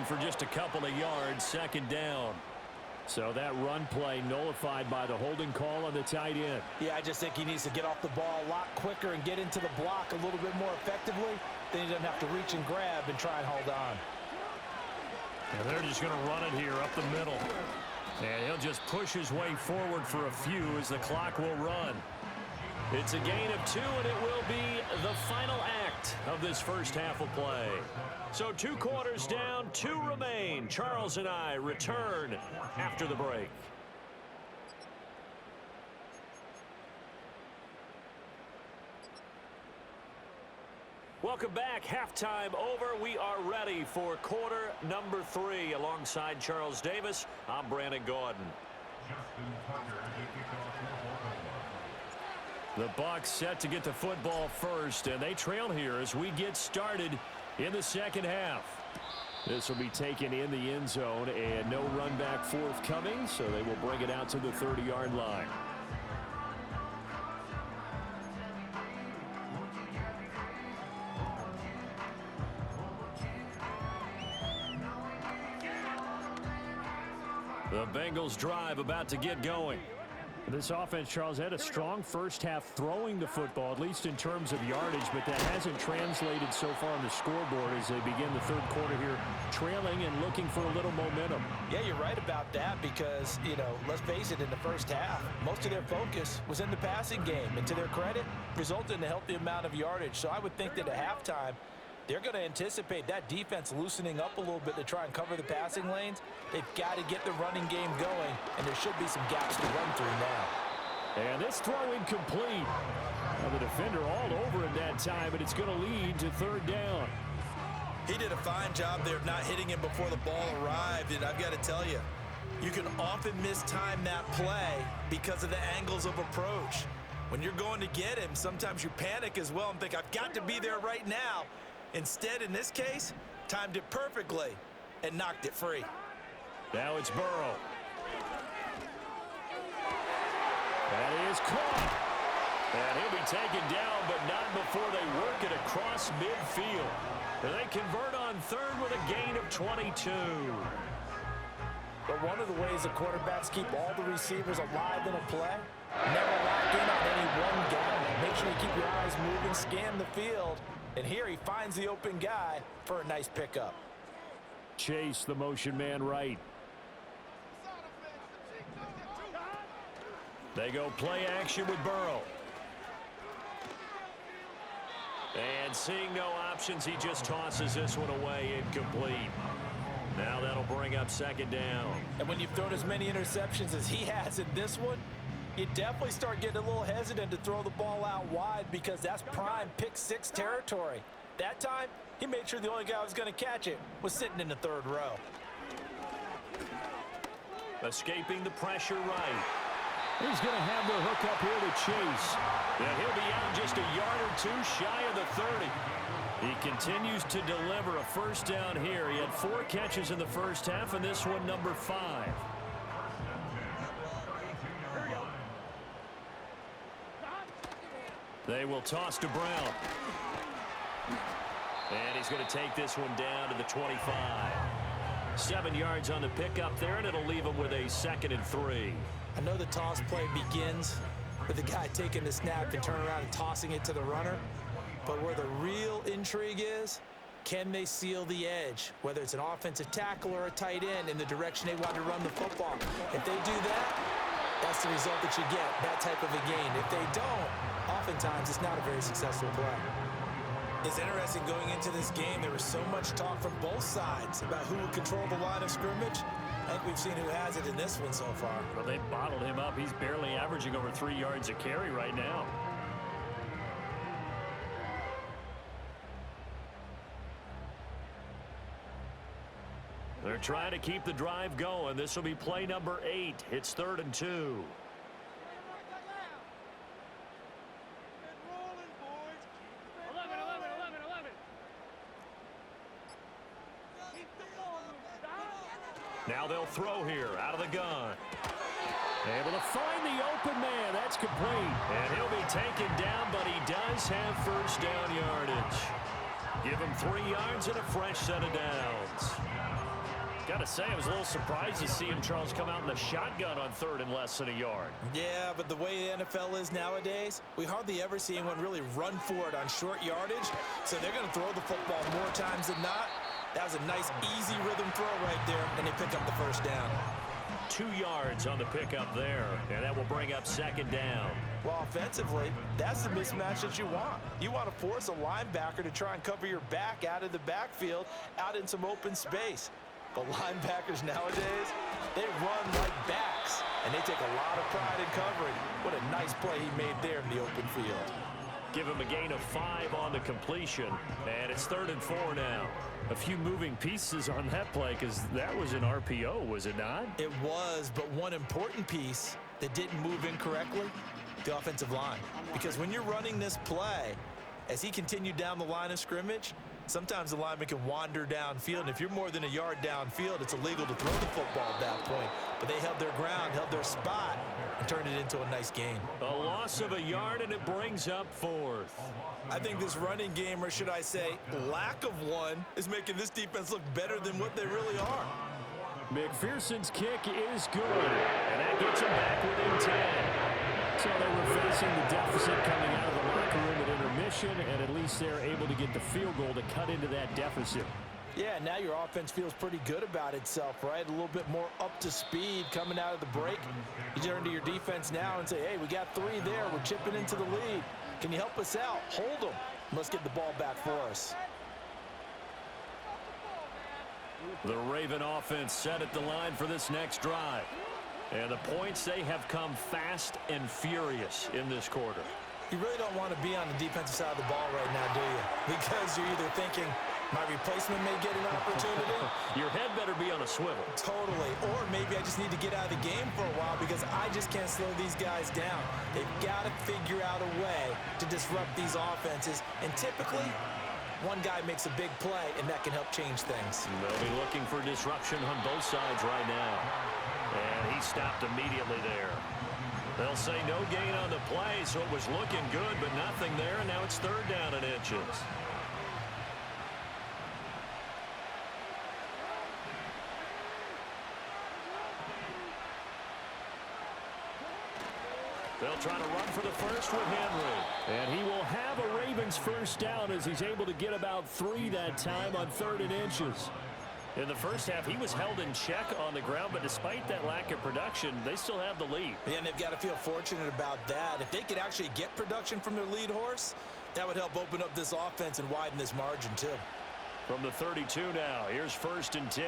for just a couple of yards, second down. So that run play nullified by the holding call on the tight end. Yeah, I just think he needs to get off the ball a lot quicker and get into the block a little bit more effectively. Then he doesn't have to reach and grab and try and hold on. And they're just going to run it here up the middle. And he'll just push his way forward for a few as the clock will run. It's a gain of 2, and it will be the final act of this first half of play. So 2 quarters down, 2 remain. Charles and I return after the break. Welcome back. Halftime over. We are ready for quarter number 3. Alongside Charles Davis, I'm Brandon Gordon. The Bucs set to get the football first, and they trail here as we get started in the second half. This will be taken in the end zone, and no run back forthcoming, so they will bring it out to the 30-yard line. The Bengals drive about to get going. This offense, Charles, had a strong first half throwing the football, at least in terms of yardage, but that hasn't translated so far on the scoreboard as they begin the third quarter here, trailing and looking for a little momentum. Yeah, you're right about that because, let's face it, in the first half, most of their focus was in the passing game. And to their credit, resulted in a healthy amount of yardage. So I would think that at halftime, they're going to anticipate that defense loosening up a little bit to try and cover the passing lanes. They've got to get the running game going, and there should be some gaps to run through now. And this throw incomplete. Now the defender all over him that time, but it's going to lead to third down. He did a fine job there of not hitting him before the ball arrived, and I've got to tell you, you can often mistime that play because of the angles of approach. When you're going to get him, sometimes you panic as well and think, I've got to be there right now. Instead, in this case, timed it perfectly and knocked it free. Now it's Burrow. That is caught. And he'll be taken down, but not before they work it across midfield. And they convert on third with a gain of 22. But one of the ways the quarterbacks keep all the receivers alive in a play, never lock in on any one guy. Make sure you keep your eyes moving, scan the field. And here he finds the open guy for a nice pickup. Chase the motion man right. They go play action with Burrow. And seeing no options, he just tosses this one away incomplete. Now that'll bring up second down. And when you've thrown as many interceptions as he has in this one, you definitely start getting a little hesitant to throw the ball out wide because that's prime pick-6 territory. That time, he made sure the only guy who was going to catch it was sitting in the third row. Escaping the pressure right. He's going to have the hook up here to Chase. And he'll be out just a yard or two shy of the 30. He continues to deliver a first down here. He had 4 catches in the first half, and this one number 5. They will toss to Brown. And he's going to take this one down to the 25. 7 yards on the pickup there, and it'll leave him with a 2nd and 3. I know the toss play begins with the guy taking the snap and turning around and tossing it to the runner. But where the real intrigue is, can they seal the edge, whether it's an offensive tackle or a tight end, in the direction they want to run the football? If they do that, that's the result that you get, that type of a gain. If they don't, oftentimes it's not a very successful play. It's interesting going into this game, there was so much talk from both sides about who would control the line of scrimmage. I think we've seen who has it in this one so far. Well, they bottled him up. He's barely averaging over 3 yards a carry right now. They're trying to keep the drive going. This will be play number 8. It's 3rd and 2. Now they'll throw here out of the gun. Able to find the open man. That's complete. And he'll be taken down, but he does have first down yardage. Give him 3 yards and a fresh set of downs. got to say, I was a little surprised to see him, Charles, come out in the shotgun on third and less than a yard. Yeah, but the way the NFL is nowadays, we hardly ever see anyone really run for it on short yardage. So they're going to throw the football more times than not. That was a nice, easy rhythm throw right there, and they pick up the first down. 2 yards on the pickup there, and that will bring up second down. Well, offensively, that's the mismatch that you want. You want to force a linebacker to try and cover your back out of the backfield, out in some open space. But linebackers nowadays, they run like backs, and they take a lot of pride in covering. What a nice play he made there in the open field. Give him a gain of 5 on the completion, and it's 3rd and 4 now. A few moving pieces on that play because that was an RPO, was it not? It was, but one important piece that didn't move incorrectly, the offensive line. Because when you're running this play, as he continued down the line of scrimmage, sometimes the lineman can wander downfield, and if you're more than a yard downfield, it's illegal to throw the football at that point. But they held their ground, held their spot, and turned it into a nice gain. A loss of a yard, and it brings up 4th. I think this running game, or should I say lack of one, is making this defense look better than what they really are. McPherson's kick is good, and that gets him back within 10. So they were facing the deficit coming out of the locker room at intermission, and at least they're able to get the field goal to cut into that deficit. Yeah, now your offense feels pretty good about itself, right? A little bit more up to speed coming out of the break. You turn to your defense now and say, hey, we got 3 there. We're chipping into the lead. Can you help us out? Hold them. Let's get the ball back for us. The Raven offense set at the line for this next drive. And the points, they have come fast and furious in this quarter. You really don't want to be on the defensive side of the ball right now, do you? Because you're either thinking, my replacement may get an opportunity. Your head better be on a swivel. Totally. Or maybe I just need to get out of the game for a while because I just can't slow these guys down. They've got to figure out a way to disrupt these offenses. And typically, one guy makes a big play, and that can help change things. They'll be looking for disruption on both sides right now. And he stopped immediately there. They'll say no gain on the play, so it was looking good, but nothing there, and now it's 3rd down and inches. They'll try to run for the first with Henry. And he will have a Ravens first down as he's able to get about 3 that time on 3rd and inches. In the first half, he was held in check on the ground, but despite that lack of production, they still have the lead. And they've got to feel fortunate about that. If they could actually get production from their lead horse, that would help open up this offense and widen this margin too. From the 32 now, here's 1st and 10.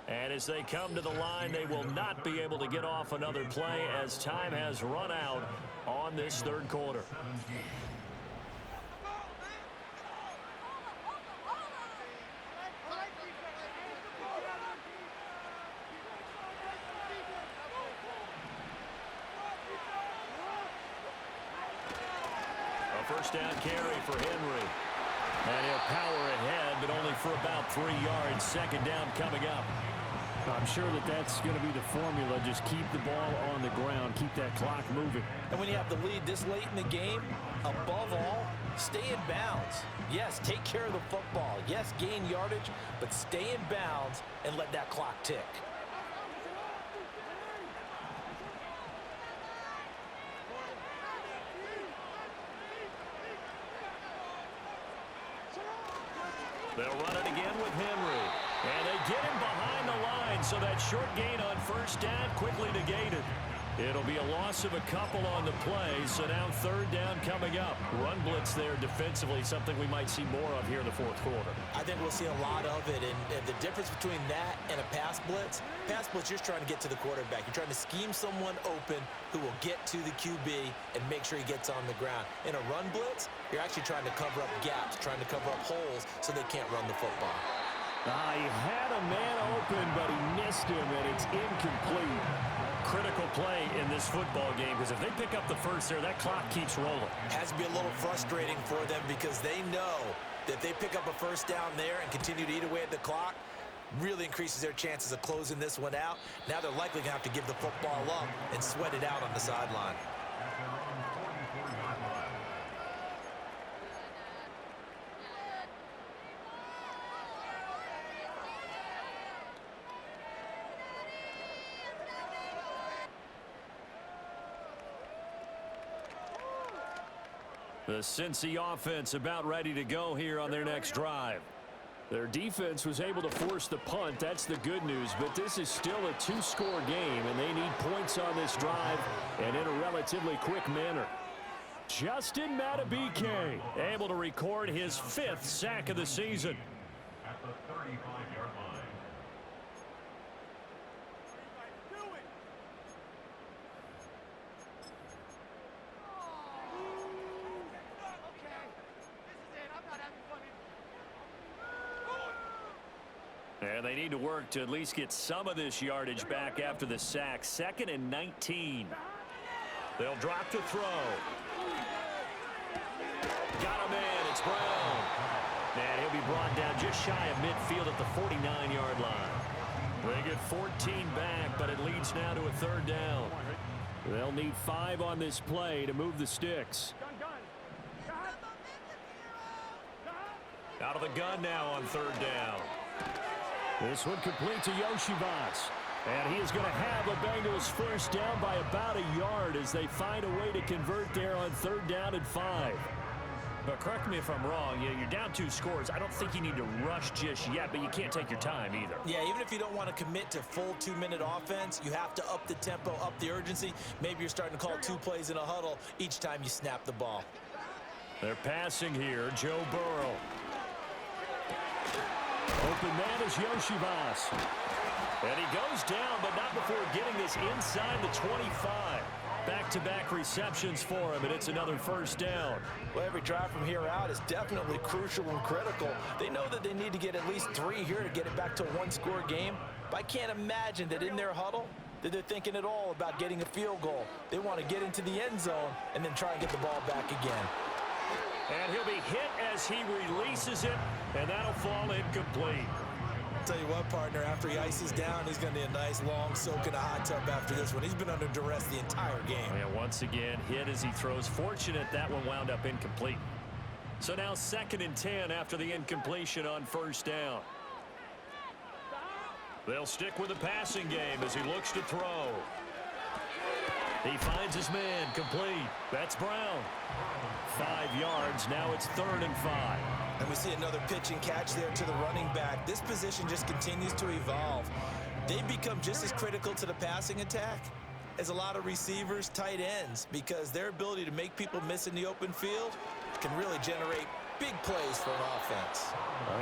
And as they come to the line, they will not be able to get off another play as time has run out on this 3rd quarter. A first down carry for Henry. And he'll power ahead, but only for about 3 yards. 2nd down coming up. I'm sure that that's going to be the formula. Just keep the ball on the ground. Keep that clock moving. And when you have the lead this late in the game, above all, stay in bounds. Yes, take care of the football. Yes, gain yardage, but stay in bounds and let that clock tick. They'll run it again with Henry. And they get him behind the line, so that short gain on 1st down quickly negated. It'll be a loss of a couple on the play, so now 3rd down coming up. Run blitz there defensively, something we might see more of here in the 4th quarter. I think we'll see a lot of it, and the difference between that and a pass blitz, you're just trying to get to the quarterback. You're trying to scheme someone open who will get to the QB and make sure he gets on the ground. In a run blitz, you're actually trying to cover up gaps, trying to cover up holes so they can't run the football. He had a man open, but he missed him, and it's incomplete. Critical play in this football game, because if they pick up the first there, that clock keeps rolling. Has to be a little frustrating for them because they know that if they pick up a first down there and continue to eat away at the clock, really increases their chances of closing this one out. Now they're likely going to have to give the football up and sweat it out on the sideline. The Cincy offense about ready to go here on their next drive. Their defense was able to force the punt. That's the good news. But this is still a two-score game, and they need points on this drive and in a relatively quick manner. Justin Madubuike able to record his 5th sack of the season. At the 35-yard line. And they need to work to at least get some of this yardage back after the sack. 2nd and 19. They'll drop to throw. Got him in. It's Brown. And he'll be brought down just shy of midfield at the 49-yard line. They get 14 back, but it leads now to a 3rd down. They'll need 5 on this play to move the sticks. Out of the gun now on 3rd down. This one complete to Yoshivas. And he is going to have a Bengals first down by about a yard as they find a way to convert there on 3rd down and 5. But correct me if I'm wrong, you're down 2 scores. I don't think you need to rush just yet, but you can't take your time either. Yeah, even if you don't want to commit to full 2-minute offense, you have to up the tempo, up the urgency. Maybe you're starting to call 2 plays in a huddle each time you snap the ball. They're passing here, Joe Burrow. Open man is Yoshivas. And he goes down, but not before getting this inside the 25. Back-to-back receptions for him, and it's another first down. Well, every drive from here out is definitely crucial and critical. They know that they need to get at least 3 here to get it back to a 1-score game. But I can't imagine that in their huddle that they're thinking at all about getting a field goal. They want to get into the end zone and then try and get the ball back again. And he'll be hit as he releases it, and that'll fall incomplete. Tell you what, partner, after he ices down, he's going to need a nice long soak in a hot tub after this one. He's been under duress the entire game. And once again, hit as he throws. Fortunate that one wound up incomplete. So now 2nd and 10 after the incompletion on 1st down. They'll stick with the passing game as he looks to throw. He finds his man complete. That's Brown. 5 yards. Now it's 3rd and 5. And we see another pitch and catch there to the running back. This position just continues to evolve. They become just as critical to the passing attack as a lot of receivers, tight ends, because their ability to make people miss in the open field can really generate big plays for an offense.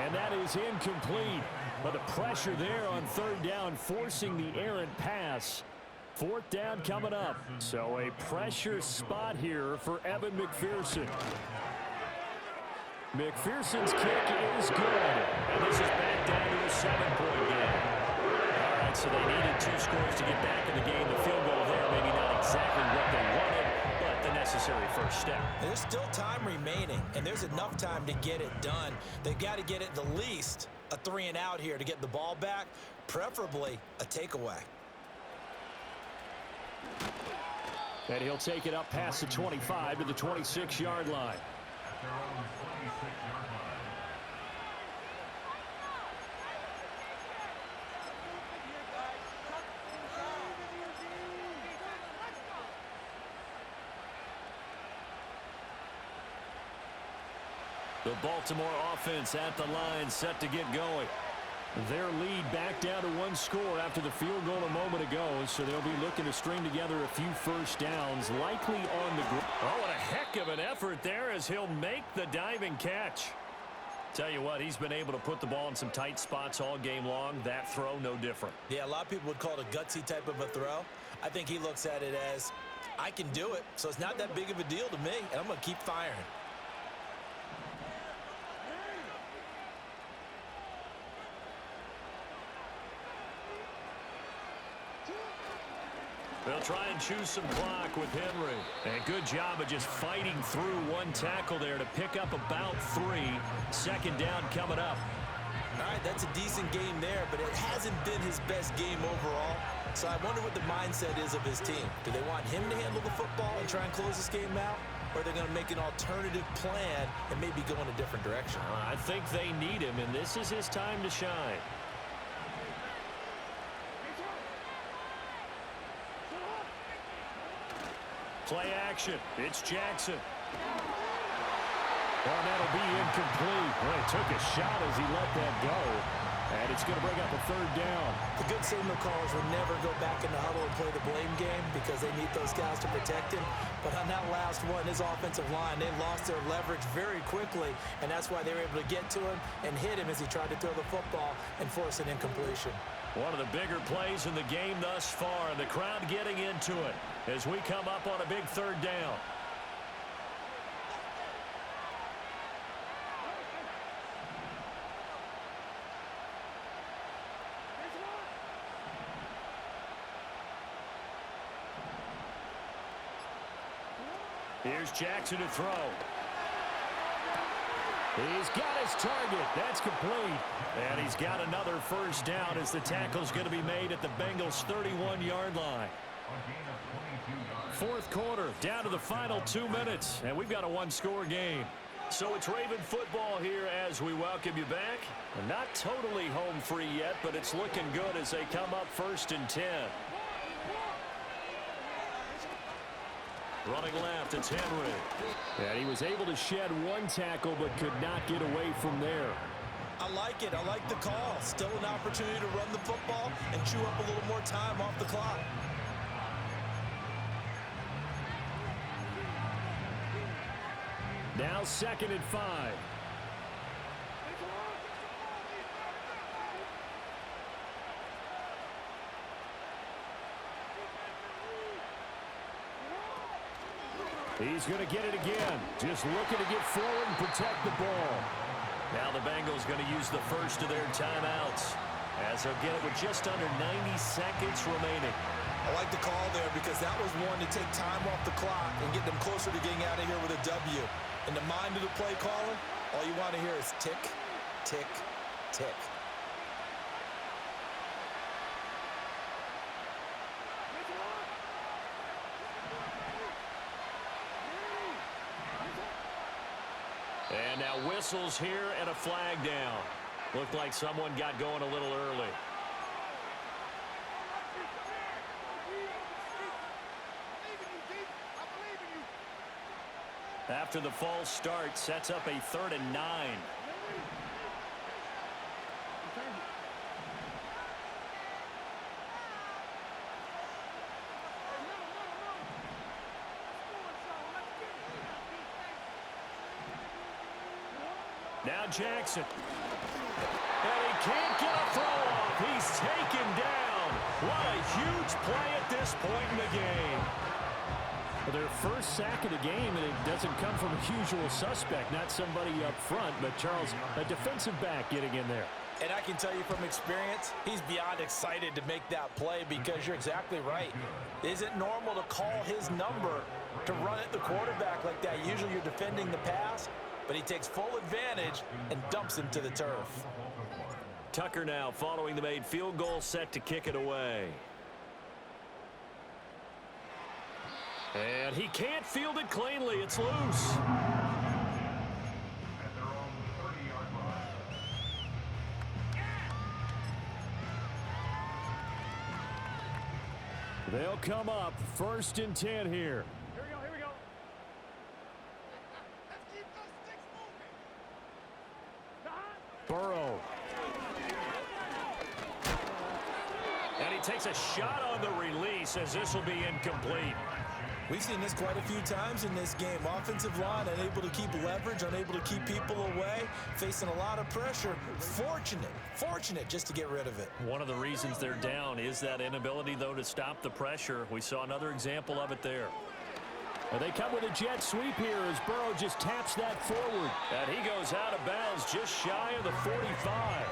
And that is incomplete. But the pressure there on 3rd down, forcing the errant pass. 4th down coming up. So a pressure spot here for Evan McPherson. McPherson's kick is good. And this is back down to a 7-point game. All right, so they needed 2 scores to get back in the game. The field goal there, maybe not exactly what they wanted, but the necessary first step. There's still time remaining, and there's enough time to get it done. They've got to get it the least a 3-and-out here to get the ball back, preferably a takeaway. And he'll take it up past the 25 to the 26-yard line. At their own 26-yard line. The Baltimore offense at the line, set to get going. Their lead back down to 1 score after the field goal a moment ago, so they'll be looking to string together a few first downs, likely on the ground. Oh, what a heck of an effort there as he'll make the diving catch. Tell you what, he's been able to put the ball in some tight spots all game long. That throw, no different. Yeah, a lot of people would call it a gutsy type of a throw. I think he looks at it as, I can do it, so it's not that big of a deal to me, and I'm going to keep firing. They'll try and choose some clock with Henry. And good job of just fighting through 1 tackle there to pick up about 3. 2nd down coming up. All right, that's a decent game there, but it hasn't been his best game overall. So I wonder what the mindset is of his team. Do they want him to handle the football and try and close this game out? Or are they going to make an alternative plan and maybe go in a different direction? I think they need him, and this is his time to shine. Play action. It's Jackson. Oh, that'll be incomplete. Well, he took a shot as he let that go. And it's going to bring up a third down. The good signal callers will never go back in the huddle and play the blame game because they need those guys to protect him. But on that last one, his offensive line, they lost their leverage very quickly, and that's why they were able to get to him and hit him as he tried to throw the football and force an incompletion. One of the bigger plays in the game thus far, and the crowd getting into it as we come up on a big third down. Here's Jackson to throw. He's got his target. That's complete. And he's got another first down as the tackle's going to be made at the Bengals' 31-yard line. Fourth quarter, down to the final 2 minutes, and we've got a one-score game. So it's Raven football here as we welcome you back. Not totally home free yet, but it's looking good as they come up 1st and 10. Running left, it's Henry. And he was able to shed one tackle but could not get away from there. I like it. I like the call. Still an opportunity to run the football and chew up a little more time off the clock. Now 2nd and 5. He's going to get it again. Just looking to get forward and protect the ball. Now the Bengals going to use the first of their timeouts as they'll get it with just under 90 seconds remaining. I like the call there because that was one to take time off the clock and get them closer to getting out of here with a W. In the mind of the play caller, all you want to hear is tick, tick, tick. And now whistles here and a flag down. Looked like someone got going a little early. After the false start, sets up a 3rd and 9. Now Jackson. And he can't get a throw off. He's taken down. What a huge play at this point in the game. Their first sack of the game, and it doesn't come from a usual suspect, not somebody up front, but Charles, a defensive back getting in there. And I can tell you from experience, he's beyond excited to make that play because you're exactly right. It isn't normal to call his number to run at the quarterback like that. Usually you're defending the pass, but he takes full advantage and dumps him to the turf. Tucker now following the made field goal, set to kick it away. And he can't field it cleanly. It's loose. At their own 30-yard line. They'll come up 1st and 10 here. Here we go. Let's keep those sticks moving. Burrow. And he takes a shot on the release as this will be incomplete. We've seen this quite a few times in this game. Offensive line unable to keep leverage, unable to keep people away, facing a lot of pressure. Fortunate just to get rid of it. One of the reasons they're down is that inability, though, to stop the pressure. We saw another example of it there. Well, they come with a jet sweep here as Burrow just taps that forward. And he goes out of bounds just shy of the 45.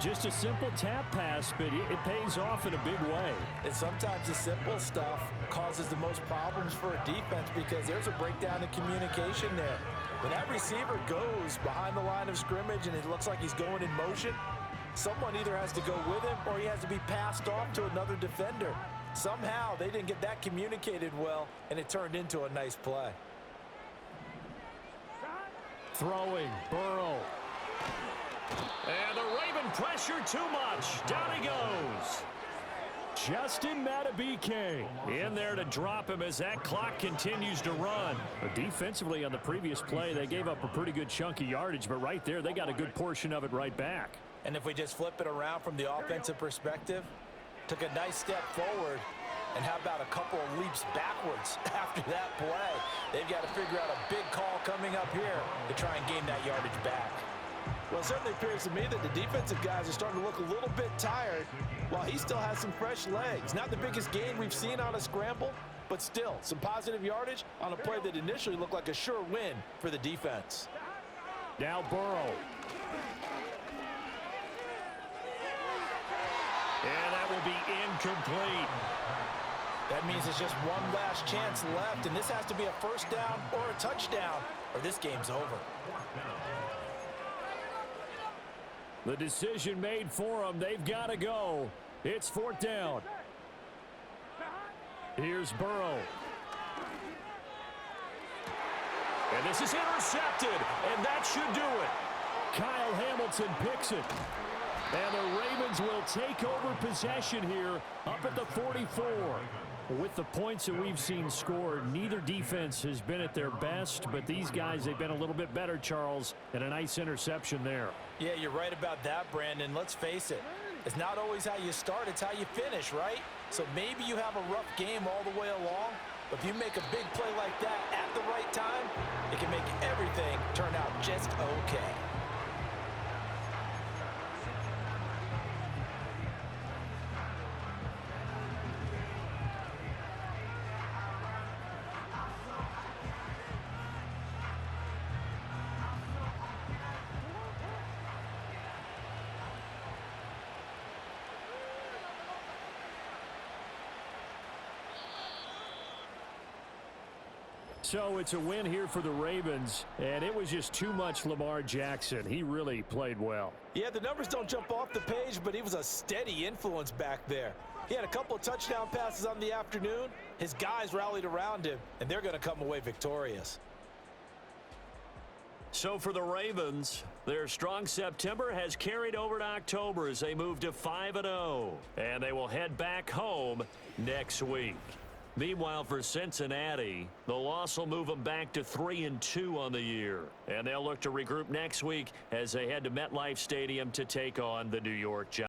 Just a simple tap pass, but it pays off in a big way. And sometimes the simple stuff causes the most problems for a defense because there's a breakdown in communication there. When that receiver goes behind the line of scrimmage and it looks like he's going in motion, someone either has to go with him or he has to be passed off to another defender. Somehow they didn't get that communicated well, and it turned into a nice play. Throwing, Burrow. And the Raven pressure too much. Down he goes. Justin Madubuike in there to drop him as that clock continues to run. But defensively on the previous play, they gave up a pretty good chunk of yardage, but right there, they got a good portion of it right back. And if we just flip it around from the offensive perspective, took a nice step forward, and how about a couple of leaps backwards after that play? They've got to figure out a big call coming up here to try and gain that yardage back. Well, it certainly appears to me that the defensive guys are starting to look a little bit tired while he still has some fresh legs. Not the biggest gain we've seen on a scramble, but still some positive yardage on a play that initially looked like a sure win for the defense. Now Burrow. And that will be incomplete. That means it's just one last chance left, and this has to be a first down or a touchdown, or this game's over. The decision made for them. They've got to go. It's fourth down. Here's Burrow. And this is intercepted, and that should do it. Kyle Hamilton picks it. And the Ravens will take over possession here up at the 44. With the points that we've seen scored, neither defense has been at their best, but these guys, they've been a little bit better, Charles, and a nice interception there. Yeah, you're right about that, Brandon. Let's face it. It's not always how you start, it's how you finish, right? So maybe you have a rough game all the way along, but if you make a big play like that at the right time, it can make everything turn out just okay. So it's a win here for the Ravens, and it was just too much Lamar Jackson. He really played well. Yeah, the numbers don't jump off the page, but he was a steady influence back there. He had a couple of touchdown passes on the afternoon. His guys rallied around him, and they're going to come away victorious. So for the Ravens, their strong September has carried over to October as they move to 5-0, and they will head back home next week. Meanwhile, for Cincinnati, the loss will move them back to 3-2 on the year. And they'll look to regroup next week as they head to MetLife Stadium to take on the New York Giants.